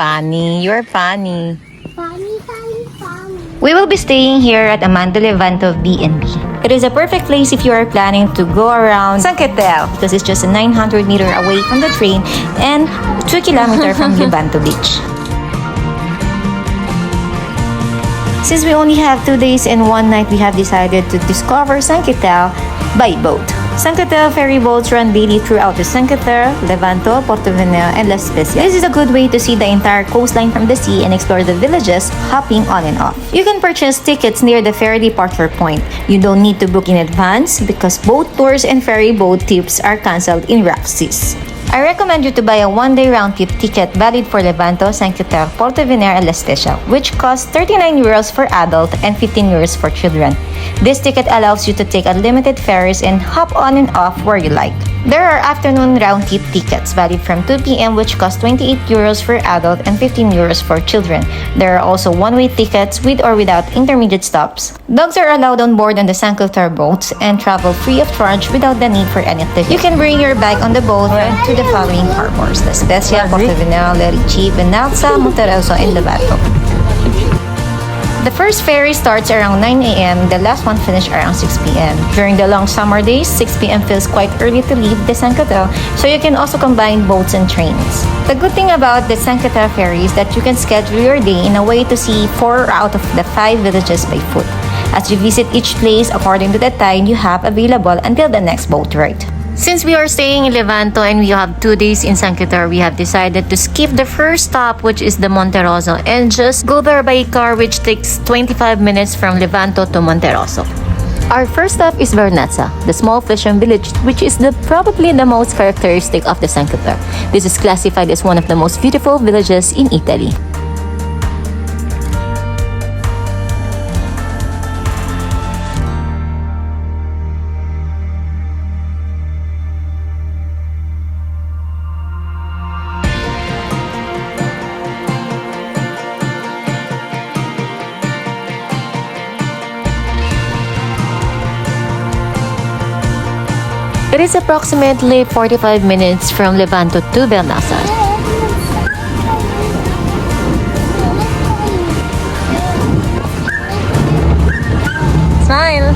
funny. You're funny. Funny, funny, funny. We will be staying here at Amanda Levanto B&B. It is a perfect place if you are planning to go around Cinque Terre because it's just a 900 meter away from the train and 2 kilometers from Levanto Beach. Since we only have 2 days and 1 night, we have decided to discover Cinque Terre by boat. Cinque Terre ferry boats run daily throughout the Cinque Terre, Levanto, Porto Venere, and La Spezia. This is a good way to see the entire coastline from the sea and explore the villages, hopping on and off. You can purchase tickets near the ferry departure point. You don't need to book in advance because boat tours and ferry boat trips are cancelled in rough seas. I recommend you to buy a 1-day round-trip ticket valid for Levanto, Cinque Terre, Porto Venere, and La Spezia, which costs 39 euros for adult and 15 euros for children. This ticket allows you to take unlimited ferries and hop on and off where you like. There are afternoon round-trip tickets valid from 2 p.m. which cost 28 euros for adult and 15 euros for children. There are also one-way tickets with or without intermediate stops. Dogs are allowed on board on the Cinque Terre boats and travel free of charge without the need for any ticket. You can bring your bag on the boat to the following harbors: La Spezia, Porto Venere, Lerici, Benalza, Monterosso, and Levanto. The first ferry starts around 9 a.m. The last one finishes around 6 p.m. During the long summer days, 6 p.m. feels quite early to leave the Cinque Terre, so you can also combine boats and trains. The good thing about the Cinque Terre ferry is that you can schedule your day in a way to see 4 out of the 5 villages by foot, as you visit each place according to the time you have available until the next boat ride. Since we are staying in Levanto and we have 2 days in Cinque Terre, we have decided to skip the first stop, which is the Monterosso, and just go there by car, which takes 25 minutes from Levanto to Monterosso. Our first stop is Vernazza, the small fishing village, which is probably the most characteristic of the Cinque Terre. This is classified as one of the most beautiful villages in Italy. It is approximately 45 minutes from Levanto to Vernazza. Smile!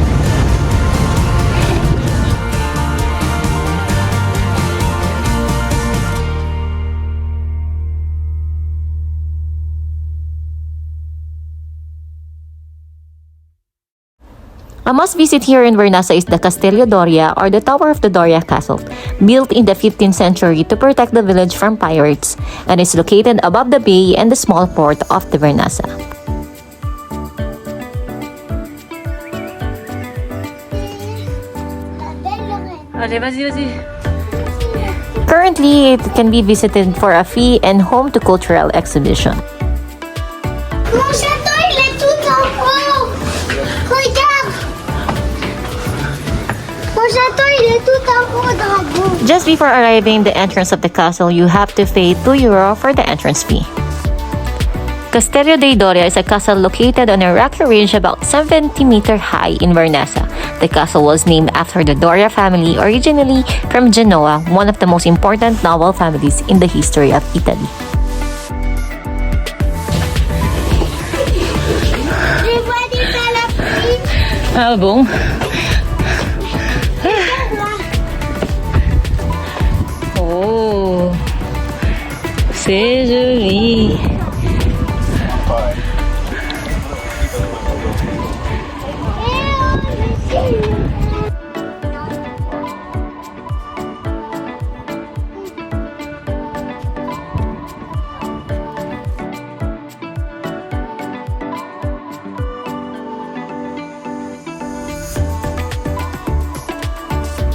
A must-visit here in Vernazza is the Castello Doria, or the Tower of the Doria Castle, built in the 15th century to protect the village from pirates, and is located above the bay and the small port of the Vernazza. Currently, it can be visited for a fee and home to cultural exhibition. Just before arriving the entrance of the castle, you have to pay 2 euro for the entrance fee. Castello Doria is a castle located on a rocky ridge about 70 meters high in Vernazza. The castle was named after the Doria family, originally from Genoa, one of the most important noble families in the history of Italy. Ah bon? Oh, c'est joli.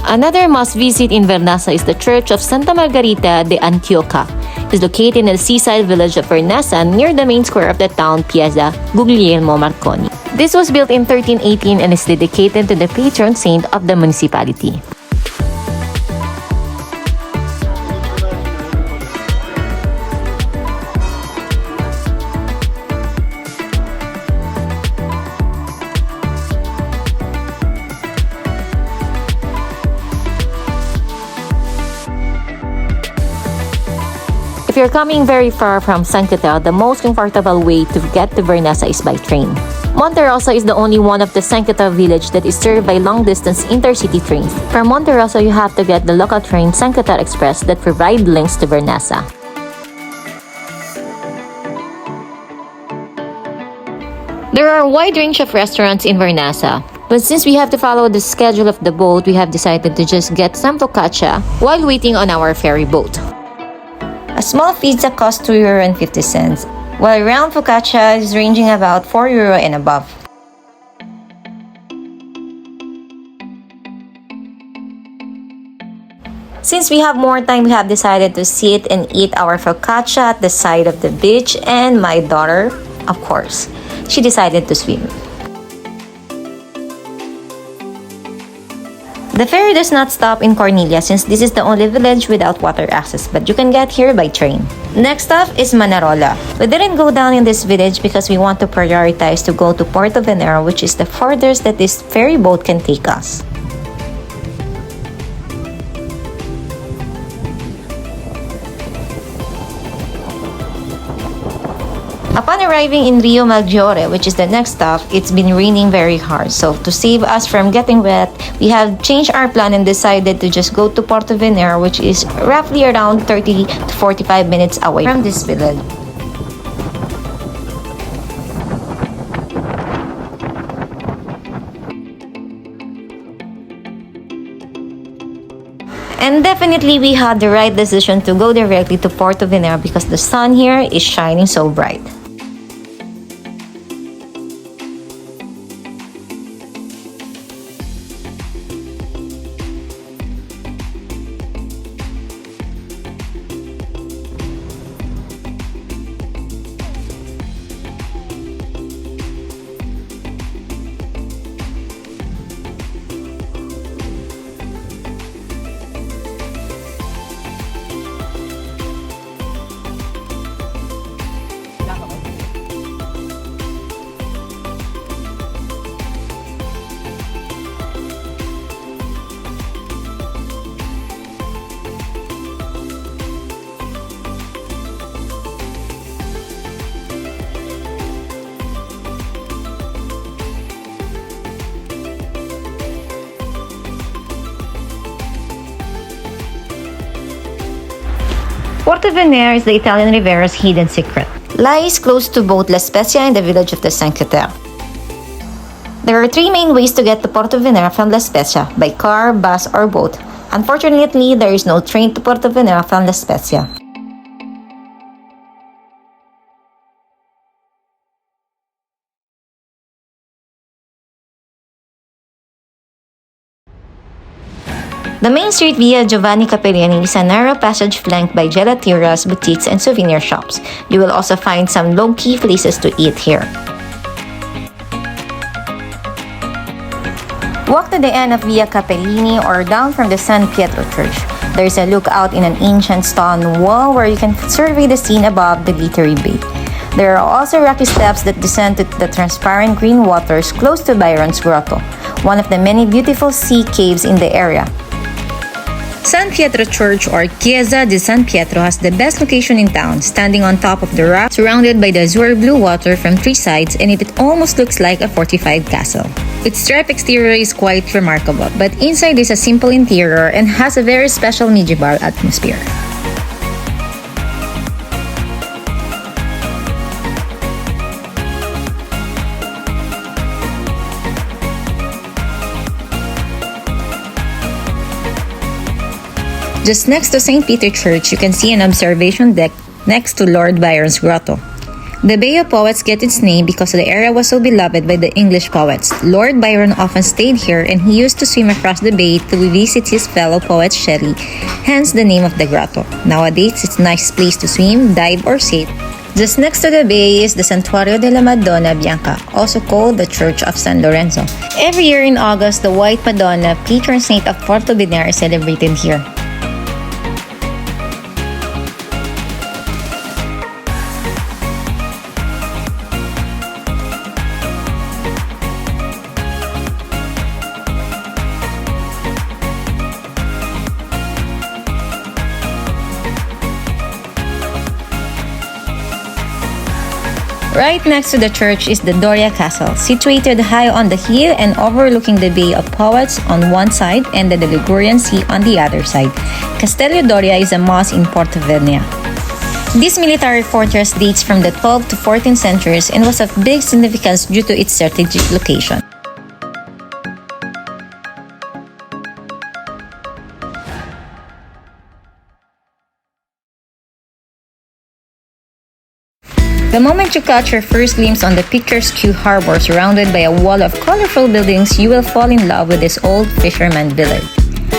Another must-visit in Vernazza is the Church of Santa Margherita de Antioquia. It is located in the seaside village of Vernazza near the main square of the town, Piazza Guglielmo Marconi. This was built in 1318 and is dedicated to the patron saint of the municipality. If you're coming very far from Cinque Terre, the most comfortable way to get to Vernazza is by train. Monterosso is the only one of the Cinque Terre village that is served by long-distance intercity trains. From Monterosso, you have to get the local train Cinque Terre Express that provide links to Vernazza. There are a wide range of restaurants in Vernazza, but since we have to follow the schedule of the boat, we have decided to just get some focaccia while waiting on our ferry boat. A small pizza costs €2.50, while round focaccia is ranging about €4 and above. Since we have more time, we have decided to sit and eat our focaccia at the side of the beach, and my daughter, of course, she decided to swim. The ferry does not stop in Cornelia since this is the only village without water access, but you can get here by train. Next up is Manarola. We didn't go down in this village because we want to prioritize to go to Porto Venere, which is the furthest that this ferry boat can take us. Upon arriving in Rio Maggiore, which is the next stop, it's been raining very hard. So to save us from getting wet, we have changed our plan and decided to just go to Porto Venere, which is roughly around 30 to 45 minutes away from this village. And definitely we had the right decision to go directly to Porto Venere because the sun here is shining so bright. Porto Venere is the Italian Riviera's hidden secret. Lies close to both La Spezia and the village of the Cinque Terre. There are three main ways to get to Porto Venere from La Spezia, by car, bus, or boat. Unfortunately, there is no train to Porto Venere from La Spezia. The main street via Giovanni Capellini is a narrow passage flanked by gelaterias, boutiques, and souvenir shops. You will also find some low-key places to eat here. Walk to the end of Via Capellini or down from the San Pietro Church. There is a lookout in an ancient stone wall where you can survey the scene above the glittery bay. There are also rocky steps that descend to the transparent green waters close to Byron's Grotto, one of the many beautiful sea caves in the area. San Pietro Church or Chiesa di San Pietro has the best location in town, standing on top of the rock, surrounded by the azure blue water from three sides, and it almost looks like a fortified castle. Its striped exterior is quite remarkable, but inside is a simple interior and has a very special medieval atmosphere. Just next to St. Peter Church, you can see an observation deck next to Lord Byron's Grotto. The Bay of Poets gets its name because the area was so beloved by the English poets. Lord Byron often stayed here and he used to swim across the bay to visit his fellow poet Shelley, hence the name of the grotto. Nowadays, it's a nice place to swim, dive, or sit. Just next to the bay is the Santuario della Madonna Bianca, also called the Church of San Lorenzo. Every year in August, the White Madonna, patron saint of Porto Venere, is celebrated here. Right next to the church is the Doria Castle, situated high on the hill and overlooking the Bay of Poets on one side and the Ligurian Sea on the other side. Castello Doria is a mosque in Porto Venere. This military fortress dates from the 12th to 14th centuries and was of big significance due to its strategic location. The moment you catch your first glimpse on the picturesque harbor surrounded by a wall of colorful buildings, you will fall in love with this old fisherman village.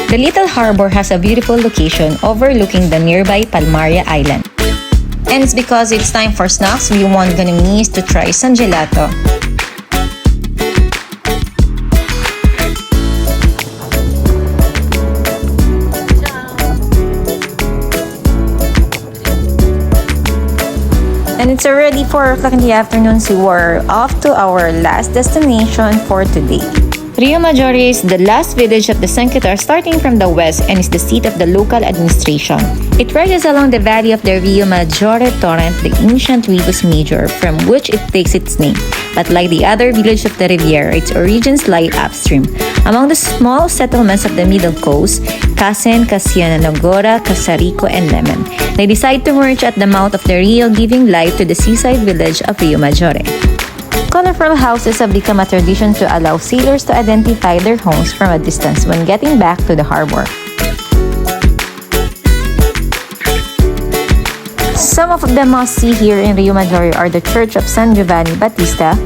The little harbor has a beautiful location overlooking the nearby Palmaria Island. And it's because it's time for snacks, we want gonna miss to try some gelato. And it's already 4 o'clock in the afternoon, so we're off to our last destination for today. Rio Maggiore is the last village of the Cinque Terre, starting from the west, and is the seat of the local administration. It rises along the valley of the Rio Maggiore torrent, the ancient Rebus Major, from which it takes its name. But like the other villages of the Riviera, its origins lie upstream. Among the small settlements of the middle coast, Casen, Casiana Nogora, Casarico, and Lemon, they decide to merge at the mouth of the Rio, giving life to the seaside village of Rio Maggiore. Colorful houses have become a tradition to allow sailors to identify their homes from a distance when getting back to the harbor. Some of the must-see here in Rio Maggiore are the Church of San Giovanni Battista,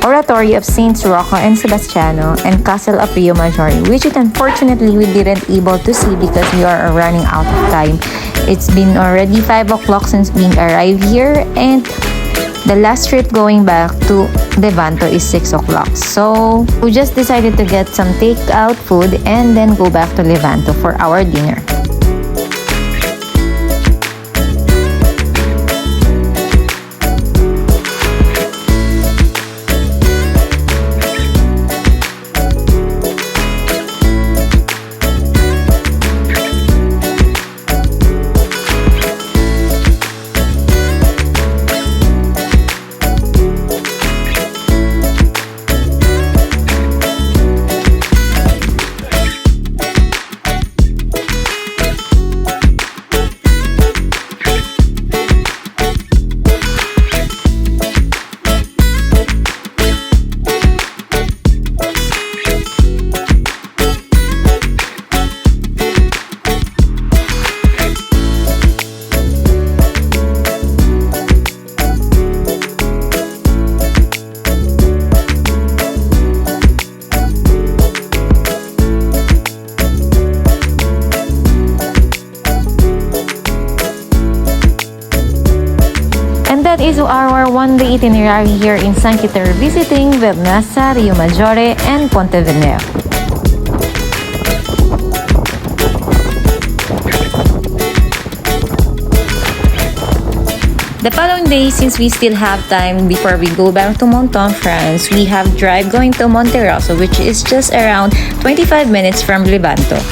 Oratory of Saints Rocco and Sebastiano, and Castle of Rio Maggiore, which unfortunately we didn't able to see because we are running out of time. It's been already 5 o'clock since being arrived here, and the last trip going back to Levanto is 6 o'clock. So we just decided to get some takeout food and then go back to Levanto for our dinner. That is our one-day itinerary here in Cinque Terre, visiting Vernazza, Rio Maggiore, and Porto Venere. The following day, since we still have time before we go back to Monton, France, we have drive going to Monterosso, which is just around 25 minutes from Levanto.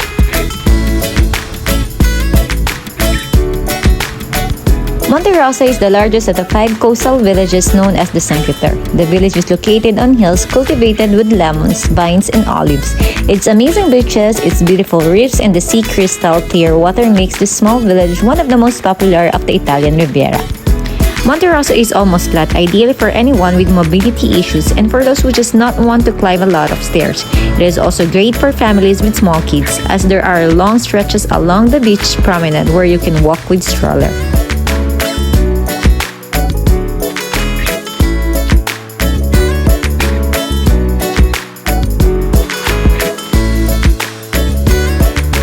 Monterosso is the largest of the 5 coastal villages known as the Cinque Terre. The village is located on hills cultivated with lemons, vines, and olives. Its amazing beaches, its beautiful reefs, and the sea crystal clear water makes this small village one of the most popular of the Italian Riviera. Monterosso is almost flat, ideal for anyone with mobility issues and for those who just not want to climb a lot of stairs. It is also great for families with small kids, as there are long stretches along the beach promenade where you can walk with stroller.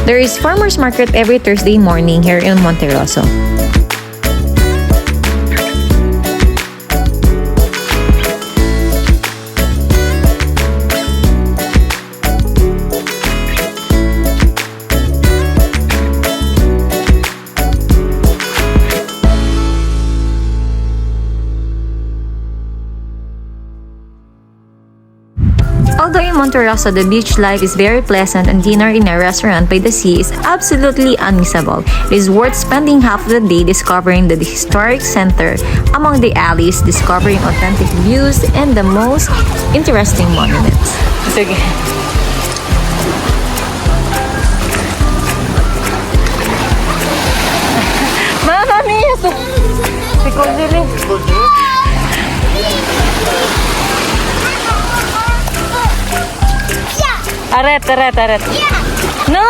There is farmers market every Thursday morning here in Monterosso. Although in contrast of the beach life is very pleasant, and dinner in a restaurant by the sea is absolutely unmissable. It is worth spending half of the day discovering the historic center, among the alleys, discovering authentic views and the most interesting monuments. Sige. Mama mia, si Kodili. Aret. No!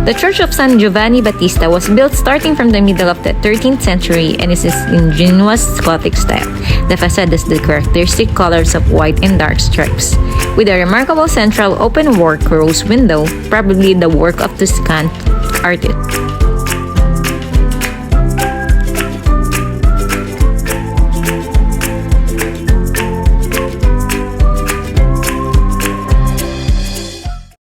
The Church of San Giovanni Battista was built starting from the middle of the 13th century and is in ingenious Gothic style. The facade has the characteristic colors of white and dark stripes, with a remarkable central open work rose window, probably the work of Tuscan artist.